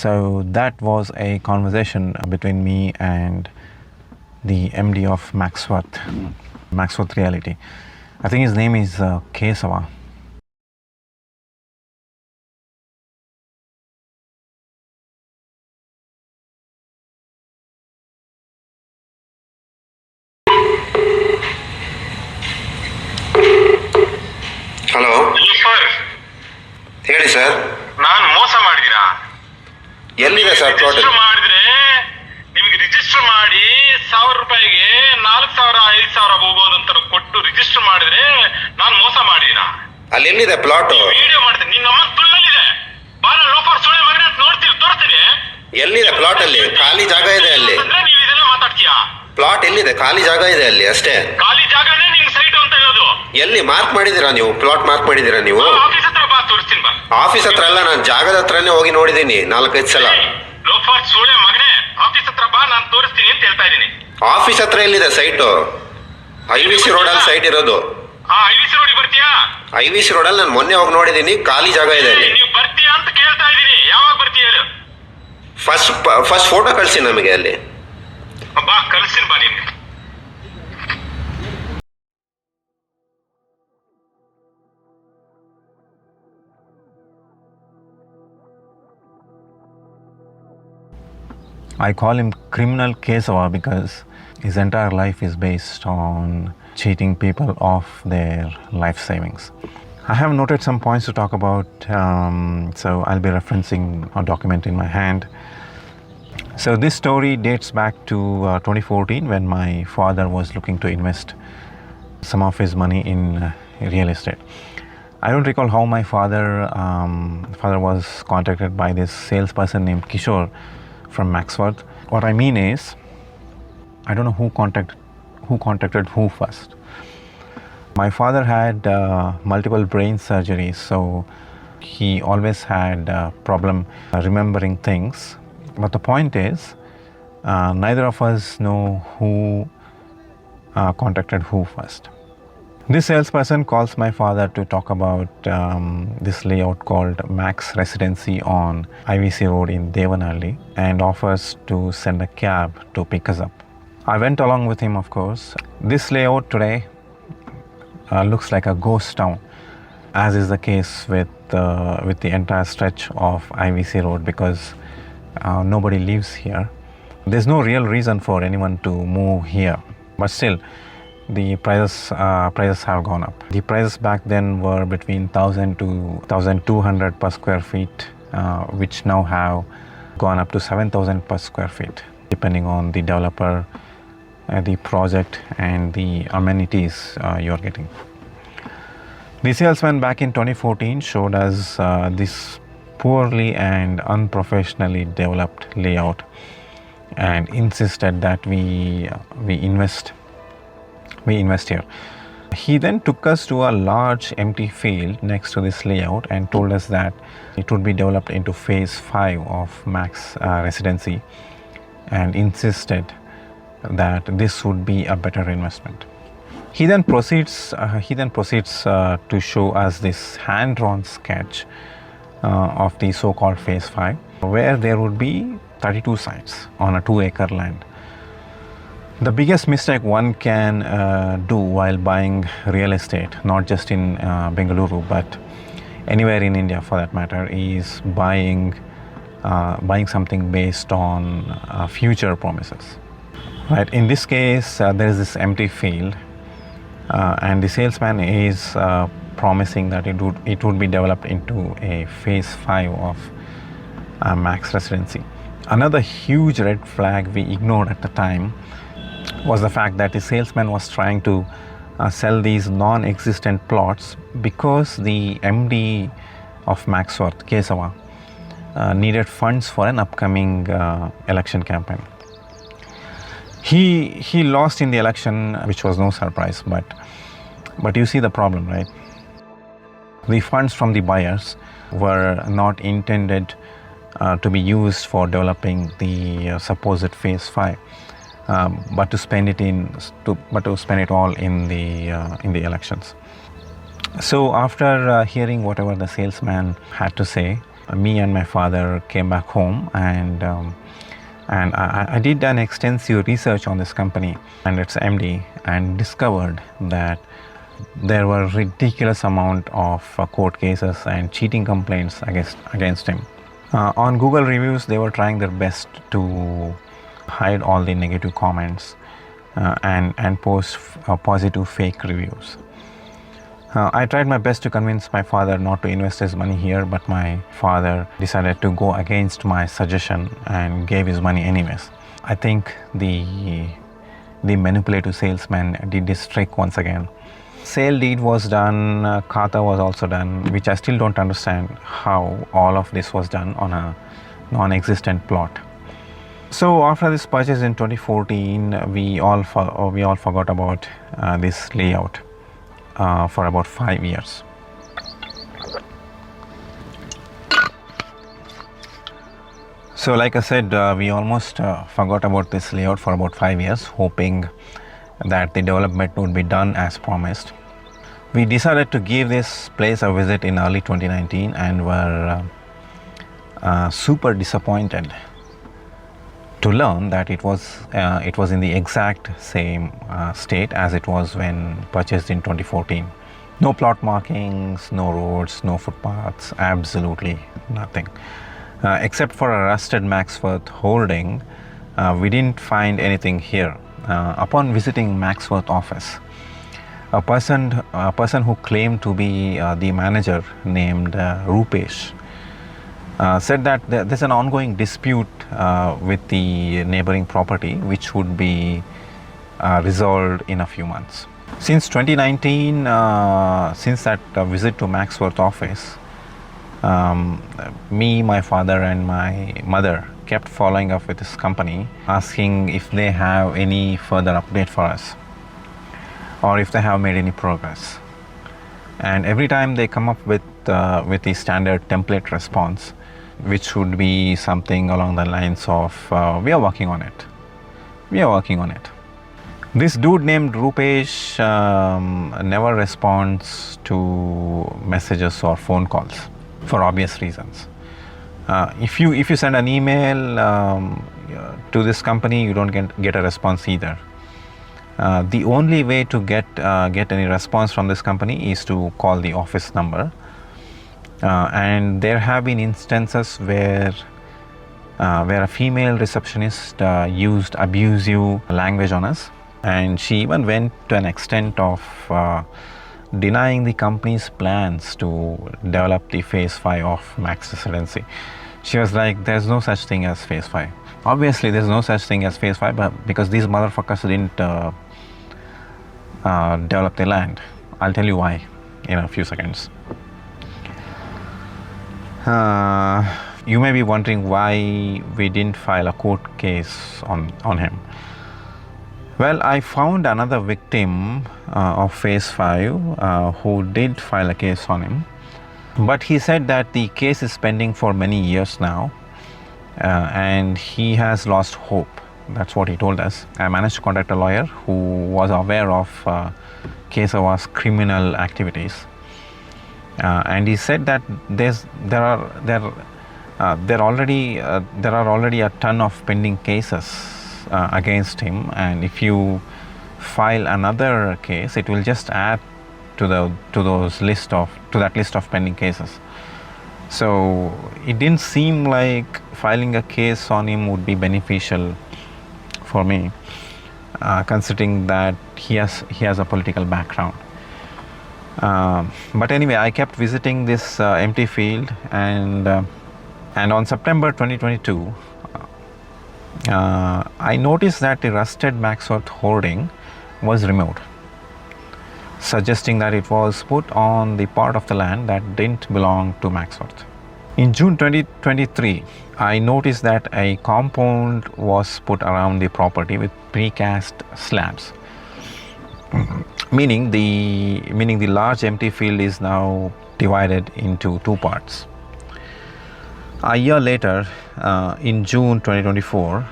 So that was a conversation between me and the MD of Maxworth Reality. I think his name is Kesava. Hello Ishwar, ಹೇಳಿ sir. ನಾನು ಮೋಸ ಮಾಡಿದೀರಾ? ಎಲ್ಲಿದೆ sir plot? Register ಮಾಡಿದ್ರೆ ನಿಮಗೆ register ಮಾಡಿ 1000 ರೂಪಾಯಿಗೆ 4000 5000 ಹೋಗೋದು ಅಂತ ಕೊಟ್ಟು ರಿಜಿಸ್ಟರ್ ಮಾಡಿದ್ರೆ ನಾನು ಮೋಸ ಮಾಡಿದೀರಾ? ಅಲ್ಲಿ ಎಲ್ಲಿದೆ ಪ್ಲಾಟ್? ವಿಡಿಯೋ ಮಾಡ್ತೀನಿ. ನಿನ್ನ ನಮ್ಮ ತುಳ್ಳಲ್ಲಿದೆ. ಬಾರ ಲೋಫರ್ ಸುಳೆ ಮಗನೇ ಅಂತ ತೋರಿಸ್ತೀನಿ. ಎಲ್ಲಿದೆ ಪ್ಲಾಟ್? ಅಲ್ಲಿ ಖಾಲಿ ಜಾಗ ಇದೆ ಅಲ್ಲಿ. ಅಂದ್ರೆ ನೀವು ಇದೆಲ್ಲ ಮಾತಾಡ್ತೀಯಾ? ಪ್ಲಾಟ್ ಎಲ್ಲಿದೆ? ಖಾಲಿ ಜಾಗ ಇದೆ ಅಲ್ಲಿ ಅಷ್ಟೇ. ಖಾಲಿ ಜಾಗನೇ ನಿಮ್ ಸೈಟ್ ಅಂತ ಹೇಳೋದು. ಎಲ್ಲಿ ಮಾರ್ಕ್ ಮಾಡಿದೀರಾ ನೀವು? ಪ್ಲಾಟ್ ಮಾರ್ಕ್ ಮಾಡಿದೀರಾ ನೀವು? ಆಫೀಸ್ ಹತ್ರ ಬಾ, ತೋರಿಸ್ತೀನಿ ಬಾ. ಆಫೀಸ್ ಹತ್ರ ಅಲ್ಲ, ನಾನು ಜಾಗದ ಹತ್ರನೇ ಹೋಗಿ ನೋಡಿದೀನಿ 4-5 ಸಲ. ಲೋಫರ್ ಸುಳೆ ಮಗನೇ, ಆಫೀಸ್ ಹತ್ರ ಬಾ, ನಾನು ತೋರಿಸ್ತೀನಿ ಅಂತ ಹೇಳ್ತಾ ಇದ್ದೀನಿ. ಆಫೀಸ್ ಹತ್ರ ಎಲ್ಲಿದೆ ಸೈಟು? IVC ರೋಡಲ್ಲಿ ಸೈಟ್ ಇರೋದು. IVC ರೋಡಿಗೆ ಬರ್ತೀಯಾ? IVC ರೋಡಲ್ಲಿ ನಾನು ಮೊನ್ನೆ ಹೋಗಿ ನೋಡಿದೀನಿ, ಖಾಲಿ ಜಾಗ ಇದೆ ಅಲ್ಲಿ. ನೀವು ಬರ್ತೀಯಾ ಅಂತ ಕೇಳ್ತಾ ಇದ್ದೀನಿ. ಯಾವಾಗ ಬರ್ತೀಯ ಹೇಳು? ಫಸ್ಟ್ ಫೋಟೋ ಕಳಿಸಿ ನಮಗೆ ಅಲ್ಲಿ. ಬಾ, ಕಳಿಸ್ತೀನಿ ಬಾ ನಿಮ್ಗೆ. I call him Criminal Kesava because his entire life is based on cheating people of their life savings. I have noted some points to talk about, so I'll be referencing a document in my hand. So this story dates back to 2014 when my father was looking to invest some of his money in real estate. I don't recall how my father was contacted by this salesperson named Kishore from Maxworth. What I mean is, I don't know who contacted who first. My father had multiple brain surgeries, so he always had a problem remembering things. But the point is, neither of us know who contacted who first. This salesperson calls my father to talk about this layout called Max Residency on IVC Road in Devanhalli and offers to send a cab to pick us up. I went along with him, of course. This layout today looks like a ghost town, as is the case with the entire stretch of IVC Road, because nobody lives here. There's no real reason for anyone to move here, but still the prices have gone up. The prices back then were between 1,000 to 1,200 per square feet, which now have gone up to 7,000 per square feet, depending on the developer, the project and the amenities you're getting. The salesman back in 2014 showed us this poorly and unprofessionally developed layout and insisted that we invest here. He then took us to a large empty field next to this layout and told us that it would be developed into phase 5 of Max Residency, and insisted that this would be a better investment. He then proceeds to show us this hand-drawn sketch of the so-called phase 5, where there would be 32 sites on a 2-acre land. The biggest mistake one can do while buying real estate, not just in Bengaluru but anywhere in India for that matter, is buying something based on future promises. Right? In this case, there is this empty field, and the salesman is promising that it would be developed into a phase 5 of Max Residency. Another huge red flag we ignored at the time was the fact that the salesman was trying to sell these non-existent plots because the MD of Maxworth, Kesava, needed funds for an upcoming election campaign. He lost in the election, which was no surprise, but you see the problem, right? The funds from the buyers were not intended to be used for developing the supposed phase 5. But to spend it all in the elections. So after hearing whatever the salesman had to say, me and my father came back home, and I did an extensive research on this company and its MD, and discovered that there were ridiculous amount of court cases and cheating complaints against him. On Google reviews, they were trying their best to hide all the negative comments and post positive fake reviews. I tried my best to convince my father not to invest his money here, but my father decided to go against my suggestion and gave his money anyways. I think the manipulative salesman did this trick once again. Sale deed was done, Khata was also done, which I still don't understand how all of this was done on a non-existent plot. So after this purchase in 2014, we all forgot about this layout for about 5 years. So like I said, we almost forgot about this layout for about 5 years, hoping that the development would be done as promised. We decided to give this place a visit in early 2019 and were super disappointed to learn that it was in the exact same state as it was when purchased in 2014. No plot markings, no roads, no footpaths, absolutely nothing. Except for a rusted Maxworth holding, we didn't find anything here. Upon visiting Maxworth office, a person who claimed to be the manager named Rupesh said that there's an ongoing dispute with the neighboring property, which would be resolved in a few months. Since 2019, since that visit to Maxworth office, me, my father and my mother kept following up with this company, asking if they have any further update for us or if they have made any progress. And every time they come up with the standard template response, which would be something along the lines of we are working on it. This dude named Rupesh never responds to messages or phone calls for obvious reasons. If you send an email to this company, you don't get a response either. The only way to get any response from this company is to call the office number. And there have been instances where a female receptionist used abusive language on us, and she even went to an extent of denying the company's plans to develop the phase 5 of Max Residency. She was like, there's no such thing as phase 5. Obviously there's no such thing as phase 5, but because these motherfuckers didn't develop the land. I'll tell you why in a few seconds. You may be wondering why we didn't file a court case on him. Well, I found another victim of phase 5 who did file a case on him, but he said that the case is pending for many years now, and he has lost hope. That's what he told us. I managed to contact a lawyer who was aware of Kesawa's criminal activities, and he said that there are already a ton of pending cases against him, and if you file another case, it will just add to that list of pending cases. So it didn't seem like filing a case on him would be beneficial for me, considering that he has a political background. But anyway, I kept visiting this empty field, and on September 2022, I noticed that the rusted Maxworth holding was removed, suggesting that it was put on the part of the land that didn't belong to Maxworth. In June 2023, I noticed that a compound was put around the property with precast slabs, meaning the large empty field is now divided into two parts. A year later, in June 2024,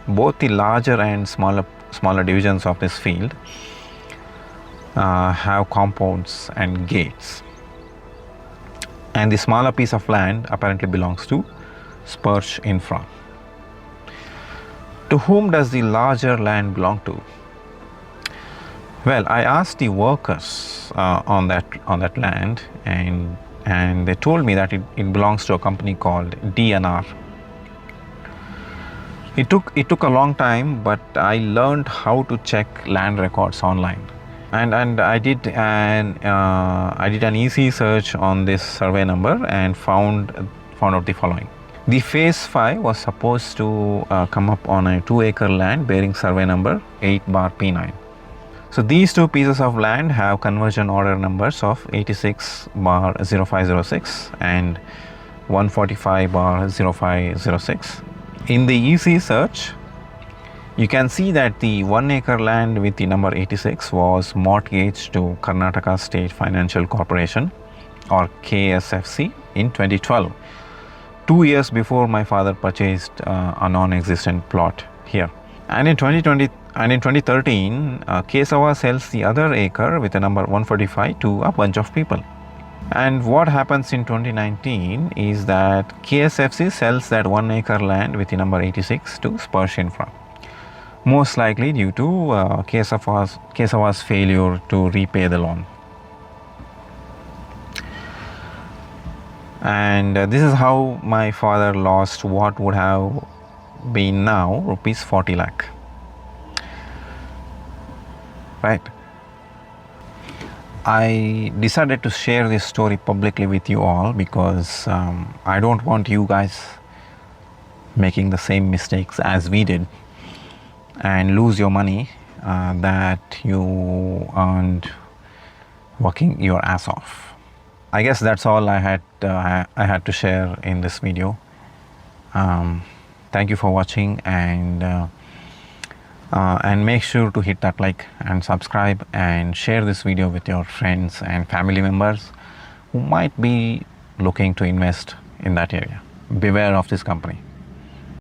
both the larger and smaller divisions of this field have compounds and gates. and the smaller piece of land apparently belongs to Spurge Infra. To whom does the larger land belong to? Well, I asked the workers on that land, and they told me that it belongs to a company called DNR. It took a long time, but I learned how to check land records online, and I did an easy search on this survey number and found out the following. The phase 5 was supposed to come up on a 2-acre land bearing survey number 8/P9. So these two pieces of land have conversion order numbers of 86/0506 and 145/0506. In the easy search, you can see that the 1-acre land with the number 86 was mortgaged to Karnataka State Financial Corporation, or KSFC, in 2012, 2 years before my father purchased a non-existent plot here. And in 2013, Kesawa sells the other acre with the number 145 to a bunch of people. And what happens in 2019 is that KSFC sells that 1-acre land with the number 86 to Spurge Infra, most likely due to Kesawa's failure to repay the loan. And this is how my father lost what would have been now rupees 40 lakh. Right. I decided to share this story publicly with you all because I don't want you guys making the same mistakes as we did and lose your money that you earned working your ass off. I guess that's all I had to share in this video. Thank you for watching, and make sure to hit that like and subscribe and share this video with your friends and family members who might be looking to invest in that area. Beware of this company.